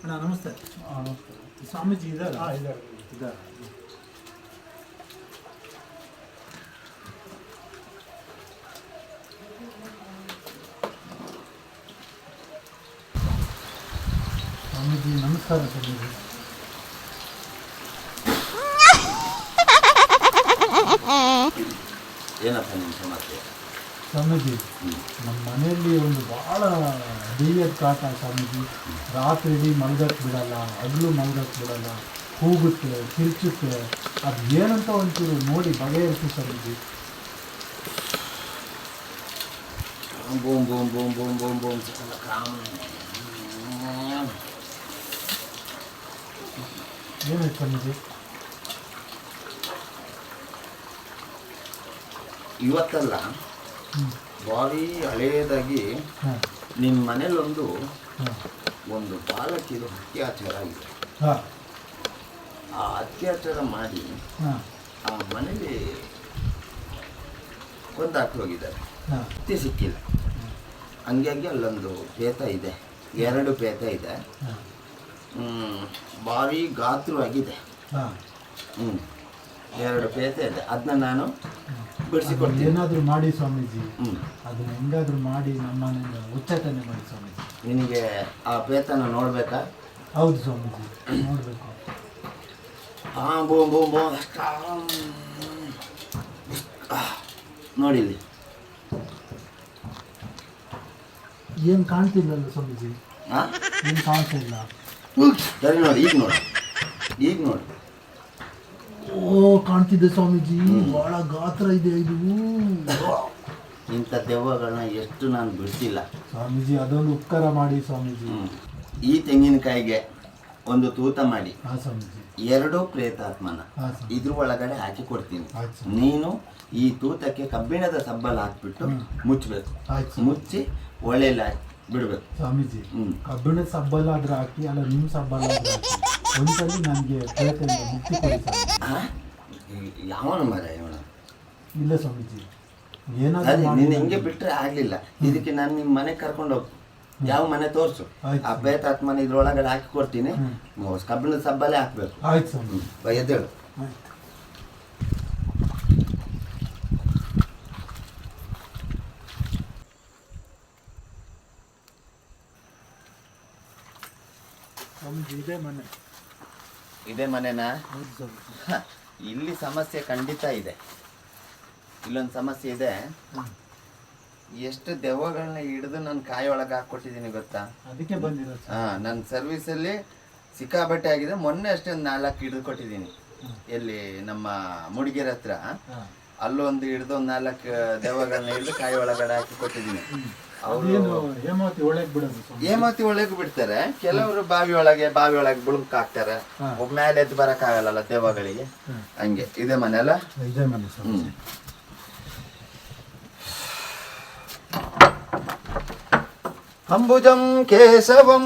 ಅಣ್ಣ ನಮಸ್ತೆ. ಸ್ವಾಮೀಜಿ ಇದ್ದಾರೆ? ಇದ್ದಾರೆ. ಸ್ವಾಮೀಜಿ ನಮಸ್ಕಾರ. ಸ್ವಾಮೀಜಿ ಏನಪ್ಪ ನಿಮ್ಮ ಸಮಸ್ಯೆ? ಸ್ವಾಮೀಜಿ ನಮ್ಮ ಮನೆಯಲ್ಲಿ ಒಂದು ಭಾಳ ದೈವ್ಯದ ಕಾಟ ಸ್ವಾಮೀಜಿ. ರಾತ್ರಿ ಇಡೀ ಮಲ್ಗಕ್ಕೆ ಬಿಡಲ್ಲ, ಹಗಲು ಮಲ್ಗಕ್ಕೆ ಬಿಡಲ್ಲ, ಕೂಗುತ್ತೆ, ಕಿರ್ಚುತ್ತೆ. ಅದು ಏನಂತ ಒಂಚೂರು ನೋಡಿ ಬಗೆಹರಿಸಿ Swamiji. Boom boom boom boom boom boom ಏನಾಯ್ತು ಸ್ವಾಮೀಜಿ? ಇವತ್ತಲ್ಲ, ಭಾರಿ ಹಳೆಯದಾಗಿ ನಿಮ್ಮ ಮನೇಲೊಂದು ಬಾಲಕಿದು ಅತ್ಯಾಚಾರ ಆಗಿದೆ. ಆ ಅತ್ಯಾಚಾರ ಮಾಡಿ ಆ ಮನೇಲಿ ಕೊಂದಾಕಿ ಹೋಗಿದ್ದಾರೆ. ಮತ್ತೆ ಸಿಕ್ಕಿಲ್ಲ. ಹಂಗಾಗಿ ಅಲ್ಲೊಂದು ಪೇತ ಇದೆ, 2 ಪೇತ ಇದೆ. ಭಾರಿ ಗಾತ್ರವಾಗಿದೆ. 2 ಪೇತ ಇದೆ. ಅದನ್ನ ನಾನು ಬಿಡಿಸಿಕೊಡ್ತೀನಿ. ಏನಾದರೂ ಮಾಡಿ ಸ್ವಾಮೀಜಿ, ಅದನ್ನ ಹೆಂಗಾದ್ರೂ ಮಾಡಿ ನಮ್ಮ ಮನೆಯಿಂದ ಉಚ್ಚಾಟನೆ ಮಾಡಿ ಸ್ವಾಮೀಜಿ. ನಿನಗೆ ಆ ಪೇತನ ನೋಡ್ಬೇಕಾ? ಹೌದು ಸ್ವಾಮೀಜಿ, ನೋಡಬೇಕು. ನೋಡಿಲ್ಲಿ ಏನು ಕಾಣ್ತಿಲ್ಲಲ್ಲ ಸ್ವಾಮೀಜಿ? ಏನು ಕಾಣ್ತಾ ಇಲ್ಲ. ಸರಿ ನೋಡಿ, ಈಗ ನೋಡಿ. ಓ, ಕಾಣ್ತಿದೆ ಸ್ವಾಮೀಜಿ. ಬಹಳ ಗಾತ್ರ ಇದೆ ಇದು. ಇಂಥ ದೆವ್ವಗಳನ್ನ ಎಷ್ಟು ನಾನು ಬಿಡ್ತಿಲ್ಲ ಸ್ವಾಮೀಜಿ. ಅದೊಂದು ಉಪಕಾರ ಮಾಡಿ ಸ್ವಾಮೀಜಿ. ಈ ತೆಂಗಿನಕಾಯಿಗೆ ಒಂದು ತೂತ ಮಾಡಿ ಸ್ವಾಮೀಜಿ 2 ಪ್ರೇತಾತ್ಮನ ಇದ್ರ ಒಳಗಡೆ ಹಾಕಿ ಕೊಡ್ತೀನಿ. ನೀನು ಈ ತೂತಕ್ಕೆ ಕಬ್ಬಿಣದ ಸಬ್ಬಲ್ ಹಾಕ್ಬಿಟ್ಟು ಮುಚ್ಚಬೇಕು. ಮುಚ್ಚಿ ಒಳ್ಳೆಲ್ಲ ಬಿಡ್ಬೇಕು ಸ್ವಾಮೀಜಿ. ಕಬ್ಬಿಣದ ಸಬ್ಬಲ್ ಆದ್ರೆ ಹಾಕಿ, ಅಲ್ಲ ನಿಮ್ಮ ಸಬ್ಬಲ್ ಆದ್ರೆ ಹಾಕಿ. ಒಂದ್ಸಲಿ ನನಗೆ ಪ್ರೇತದಿಂದ ಮುಕ್ತಿ ಕೊಡಿ ಸ್ವಾಮೀಜಿ. ಯಾವನ ಮರ ಇವನ? ಇಲ್ಲ ಸ್ವಾಮೀಜಿ, ಏನಾದ್ರು ನೀನು ಹಿಂಗೆ ಬಿಟ್ರೆ ಆಗ್ಲಿಲ್ಲ. ಇದಕ್ಕೆ ನಾನು ನಿಮ್ಮ ಮನೆಗೆ ಕರ್ಕೊಂಡು ಹೋಗ್ತೀನಿ. ಯಾವ ಮನೆ ತೋರಿಸು. ಆ ಪ್ರೇತಾತ್ಮನ ಇದ್ರೊಳಗಡೆ ಹಾಕಿ ಕೊಡ್ತೀನಿ. ಕಬ್ಬಿಣದ ಸಬ್ಬಲ್ಲೇ ಹಾಕ್ಬೇಕು. ಆಯ್ತು ಸ್ವಾಮಿ. ಎದ್ದೇಳು. ಸ್ವಾಮೀಜಿ ಇದೇ ಮನೆನಾ? ಇಲ್ಲಿ ಸಮಸ್ಯೆ ಖಂಡಿತ ಇದೆ. ಇಲ್ಲೊಂದು ಸಮಸ್ಯೆ ಇದೆ. ಎಷ್ಟು ದೆವ್ವಗಳನ್ನ ಹಿಡಿದು ನಾನು ಕಾಯೊಳಗೆ ಹಾಕ್ಕೊಟ್ಟಿದ್ದೀನಿ ಗೊತ್ತಾ? ಅದಕ್ಕೆ ಬಂದಿರೋ. ನನ್ನ ಸರ್ವಿಸಲ್ಲಿ ಸಿಕ್ಕಾಬಟ್ಟೆ ಆಗಿದೆ. ಮೊನ್ನೆ ಅಷ್ಟೇ ಒಂದು 4 ಹಿಡಿದು ಕೊಟ್ಟಿದ್ದೀನಿ. ಎಲ್ಲಿ ನಮ್ಮ ಮುಡಿಗೆರೆ ಹತ್ರ ಅಲ್ಲೊಂದು ಹಿಡಿದು ಒಂದು 4 ದೆವ್ವಗಳನ್ನ ಹಿಡಿದು ಕಾಯಿ ಒಳಗಡೆ ಹಾಕಿ ಕೊಟ್ಟಿದ್ದೀನಿ. ಹೇಮಾವತಿ ಒಳಗೆ ಬಿಡ್ತಾರೆ. ಕೆಲವರು ಬಾವಿ ಒಳಗೆ ಬುಳುಕ್ ಹಾಕ್ತಾರೆ. ಮೇಲೆ ಎದ್ದು ಬರಕ್ ಆಗಲ್ಲ ದೆವ್ವಗಳಿಗೆ. ಹಂಗೆ ಇದೆ ಮನೆ ಅಲ್ಲ? ಇದೇ ಮನೆ. ಅಂಬುಜಂ ಕೇಶವಂ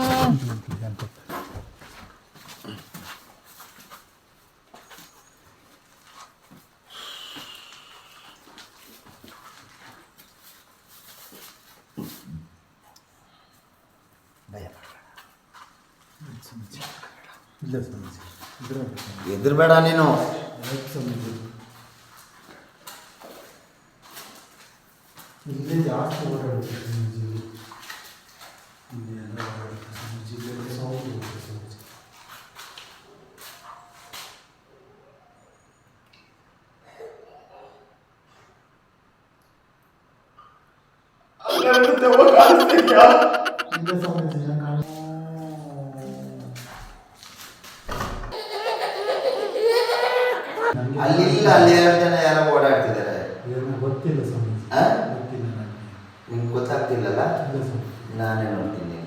ಎದುರ್ಬೇಡ ನೀನು. ಅಲ್ಲಿಲ್ಲ, ಅಲ್ಲಿ 2 ಜನ ಯಾರೋ ಓಡಾಡ್ತಿದ್ದಾರೆ. ಗೊತ್ತಿಲ್ಲ ಸ್ವಾಮಿ. ನಿಮ್ಗೆ ಗೊತ್ತಾಗ್ತಿಲ್ಲಲ್ಲ? ನಾನೇ ನೋಡ್ತೀನಿ.